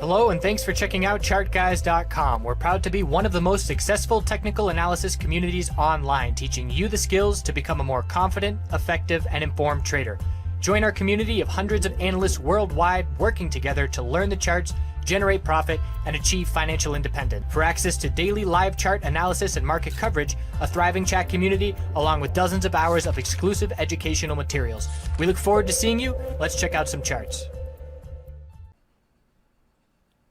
Hello and thanks for checking out ChartGuys.com. We're proud to be one of the most successful technical analysis communities online, teaching you the skills to become a more confident, effective, and informed trader. Join our community of hundreds of analysts worldwide working together to learn the charts, generate profit, and achieve financial independence. For access to daily live chart analysis and market coverage, a thriving chat community, along with dozens of hours of exclusive educational materials. We look forward to seeing you. Let's check out some charts.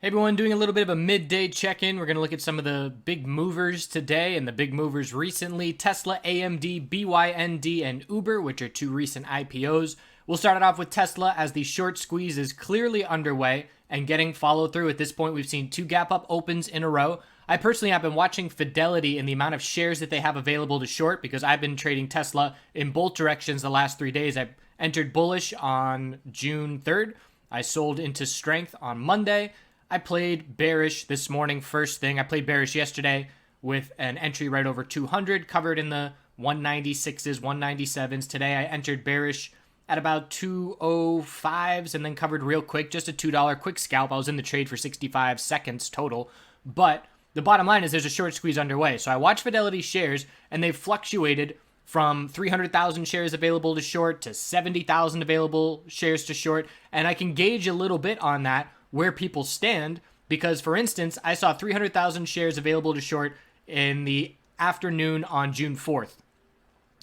Hey everyone, doing a little bit of a midday check-in. We're going to look at some of the big movers today and the big movers recently. Tesla, AMD, BYND, and Uber, which are two recent IPOs. We'll start it off with Tesla as the short squeeze is clearly underway and getting follow through. At this point, we've seen two gap up opens in a row. I personally have been watching Fidelity and the amount of shares that they have available to short because I've been trading Tesla in both directions the last 3 days. I entered bullish on June 3rd. I sold into strength on Monday. I played bearish this morning first thing. I played bearish yesterday with an entry right over 200, covered in the 196s, 197s. Today I entered bearish at about 205s and then covered real quick, just a $2 quick scalp. I was in the trade for 65 seconds total. But the bottom line is there's a short squeeze underway. So I watched Fidelity shares and they've fluctuated from 300,000 shares available to short to 70,000 available shares to short. And I can gauge a little bit on that where people stand, because for instance, I saw 300,000 shares available to short in the afternoon on June 4th.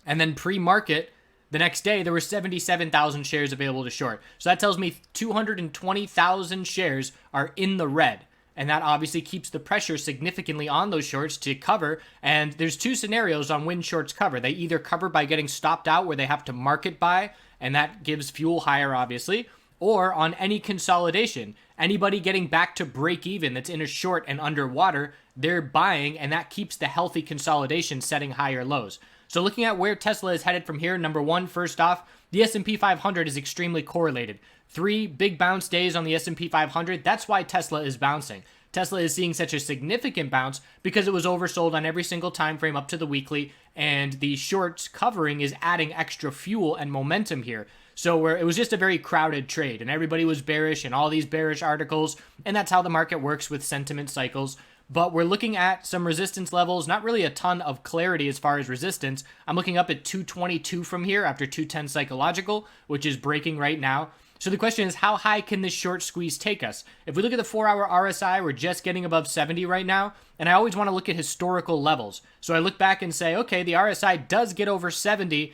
And then pre-market, the next day, there were 77,000 shares available to short. So that tells me 220,000 shares are in the red. And that obviously keeps the pressure significantly on those shorts to cover. And there's two scenarios on when shorts cover. They either cover by getting stopped out where they have to market buy, and that gives fuel higher, obviously, or on any consolidation. Anybody getting back to break even that's in a short and underwater, they're buying, and that keeps the healthy consolidation setting higher lows. So looking at where Tesla is headed from here, number one, first off, the S&P 500 is extremely correlated. 3 big bounce days on the S&P 500, that's why Tesla is bouncing. Tesla is seeing such a significant bounce because it was oversold on every single time frame up to the weekly, and the shorts covering is adding extra fuel and momentum here. So where it was just a very crowded trade and everybody was bearish and all these bearish articles, and that's how the market works with sentiment cycles. But we're looking at some resistance levels, not really a ton of clarity as far as resistance. I'm looking up at 222 from here after 210 psychological, which is breaking right now. So the question is, how high can this short squeeze take us? If we look at the 4-hour RSI, we're just getting above 70 right now. And I always want to look at historical levels. So I look back and say, okay, the RSI does get over 70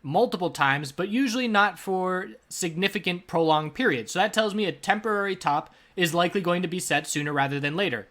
multiple times, but usually not for significant prolonged periods. So that tells me a temporary top is likely going to be set sooner rather than later.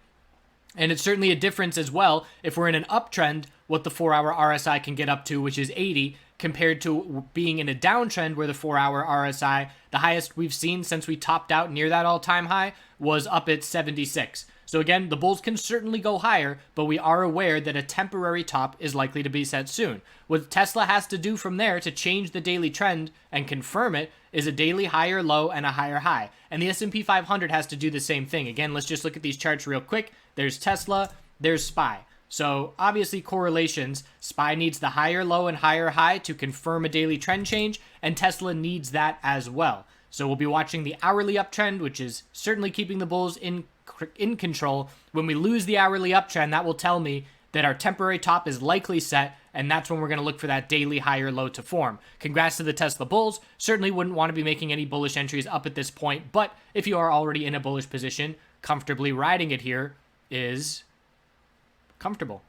And it's certainly a difference as well if we're in an uptrend, what the 4-hour RSI can get up to, which is 80, compared to being in a downtrend where the 4-hour RSI, the highest we've seen since we topped out near that all-time high, was up at 76. So again, the bulls can certainly go higher, but we are aware that a temporary top is likely to be set soon. What Tesla has to do from there to change the daily trend and confirm it is a daily higher low and a higher high. And the S&P 500 has to do the same thing. Again, let's just look at these charts real quick. There's Tesla, there's SPY. So obviously correlations, SPY needs the higher low and higher high to confirm a daily trend change, and Tesla needs that as well. So we'll be watching the hourly uptrend, which is certainly keeping the bulls in control. When we lose the hourly uptrend, that will tell me that our temporary top is likely set, and that's when we're going to look for that daily higher low to form. Congrats to the Tesla bulls. Certainly wouldn't want to be making any bullish entries up at this point, but if you are already in a bullish position, comfortably riding it here is comfortable.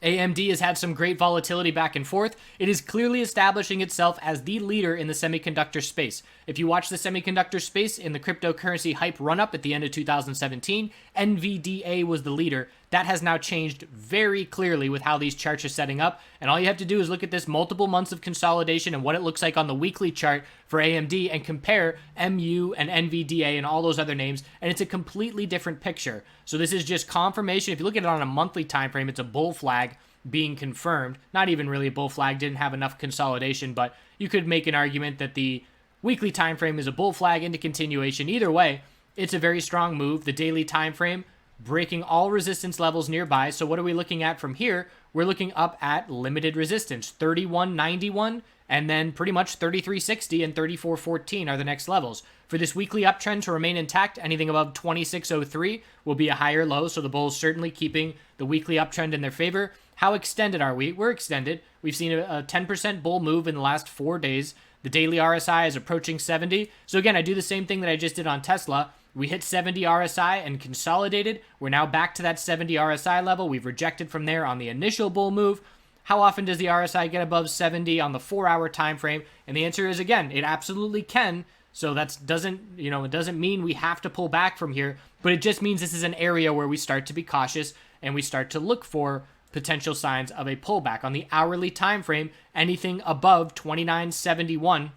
AMD has had some great volatility back and forth. It is clearly establishing itself as the leader in the semiconductor space. If you watch the semiconductor space in the cryptocurrency hype run-up at the end of 2017, NVDA was the leader. That has now changed very clearly with how these charts are setting up. And all you have to do is look at this multiple months of consolidation and what it looks like on the weekly chart for AMD and compare MU and NVDA and all those other names, and it's a completely different picture. So this is just confirmation. If you look at it on a monthly time frame, it's a bull flag being confirmed. Not even really a bull flag, didn't have enough consolidation, but you could make an argument that the weekly time frame is a bull flag into continuation. Either way, it's a very strong move. The daily time frame breaking all resistance levels nearby. So what are we looking at from here? We're looking up at limited resistance, 31.91 and then pretty much 33.60 and 34.14 are the next levels. For this weekly uptrend to remain intact, anything above 26.03 will be a higher low, so the bulls certainly keeping the weekly uptrend in their favor. How extended are we? We're extended. We've seen a 10% bull move in the last 4 days. The daily RSI is approaching 70. So again, I do the same thing that I just did on Tesla. We hit 70 RSI and consolidated. We're now back to that 70 RSI level. We've rejected from there on the initial bull move. How often does the RSI get above 70 on the 4-hour time frame? And the answer is, again, it absolutely can. So that it doesn't mean we have to pull back from here, but it just means this is an area where we start to be cautious and we start to look for potential signs of a pullback. On the hourly time frame, anything above 29.71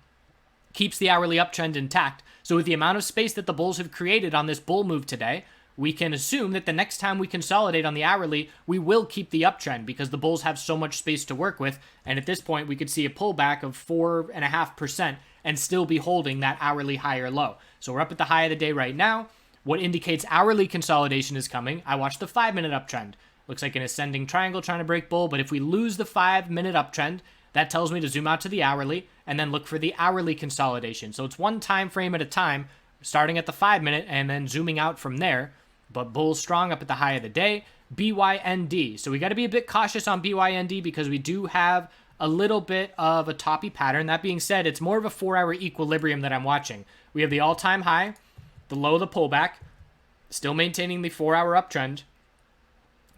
keeps the hourly uptrend intact. So with the amount of space that the bulls have created on this bull move today, we can assume that the next time we consolidate on the hourly, we will keep the uptrend because the bulls have so much space to work with. And at this point, we could see a pullback of 4.5% and still be holding that hourly higher low. So we're up at the high of the day right now. What indicates hourly consolidation is coming? I watched the 5-minute uptrend. Looks like an ascending triangle trying to break bull, but if we lose the 5-minute uptrend, that tells me to zoom out to the hourly and then look for the hourly consolidation. So it's one time frame at a time, starting at the 5-minute and then zooming out from there. But bulls strong up at the high of the day. BYND. So we got to be a bit cautious on BYND because we do have a little bit of a toppy pattern. That being said, it's more of a 4-hour equilibrium that I'm watching. We have the all-time high, the low of the pullback, still maintaining the 4-hour uptrend.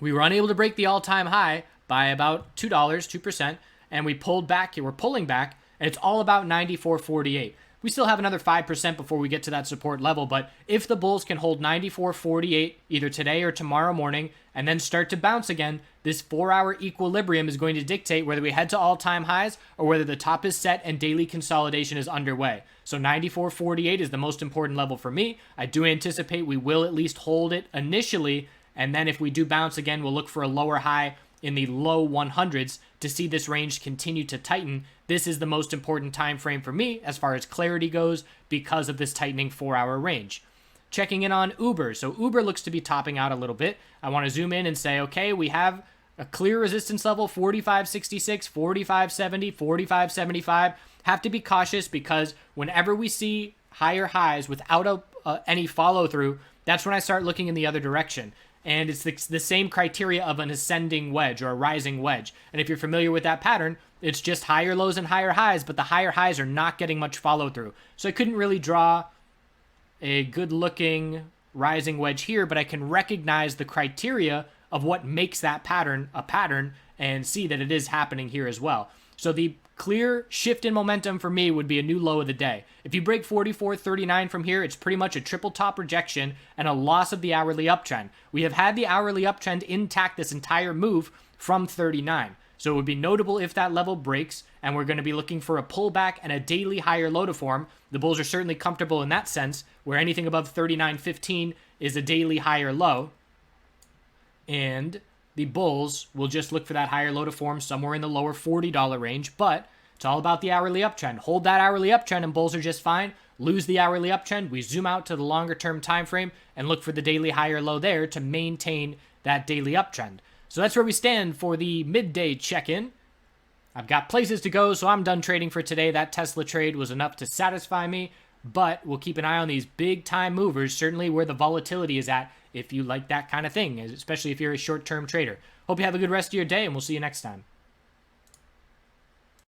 We were unable to break the all-time high by about $2, 2%, and we pulled back. We're pulling back, and it's all about 94.48. We still have another 5% before we get to that support level, but if the bulls can hold 94.48 either today or tomorrow morning and then start to bounce again, this 4-hour equilibrium is going to dictate whether we head to all-time highs or whether the top is set and daily consolidation is underway. So 94.48 is the most important level for me. I do anticipate we will at least hold it initially, and then if we do bounce again, we'll look for a lower high in the low 100s to see this range continue to tighten. This is the most important time frame for me as far as clarity goes because of this tightening 4-hour range. Checking in on Uber. So Uber looks to be topping out a little bit. I want to zoom in and say, okay, we have a clear resistance level, 45.66, 45.70, 45.75. Have to be cautious because whenever we see higher highs without any follow through, that's when I start looking in the other direction. And it's the same criteria of an ascending wedge or a rising wedge. And if you're familiar with that pattern, it's just higher lows and higher highs, but the higher highs are not getting much follow through. So I couldn't really draw a good looking rising wedge here, but I can recognize the criteria of what makes that pattern a pattern and see that it is happening here as well. So the clear shift in momentum for me would be a new low of the day. If you break 44.39 from here, it's pretty much a triple top rejection and a loss of the hourly uptrend. We have had the hourly uptrend intact this entire move from 39. So it would be notable if that level breaks, and we're going to be looking for a pullback and a daily higher low to form. The bulls are certainly comfortable in that sense, where anything above 39.15 is a daily higher low. And the bulls will just look for that higher low to form somewhere in the lower $40 range, but it's all about the hourly uptrend. Hold that hourly uptrend and bulls are just fine. Lose the hourly uptrend, we zoom out to the longer term time frame and look for the daily higher low there to maintain that daily uptrend. So that's where we stand for the midday check-in. I've got places to go, so I'm done trading for today. That Tesla trade was enough to satisfy me, but we'll keep an eye on these big time movers, certainly where the volatility is at, if you like that kind of thing, especially if you're a short-term trader. Hope you have a good rest of your day, and we'll see you next time.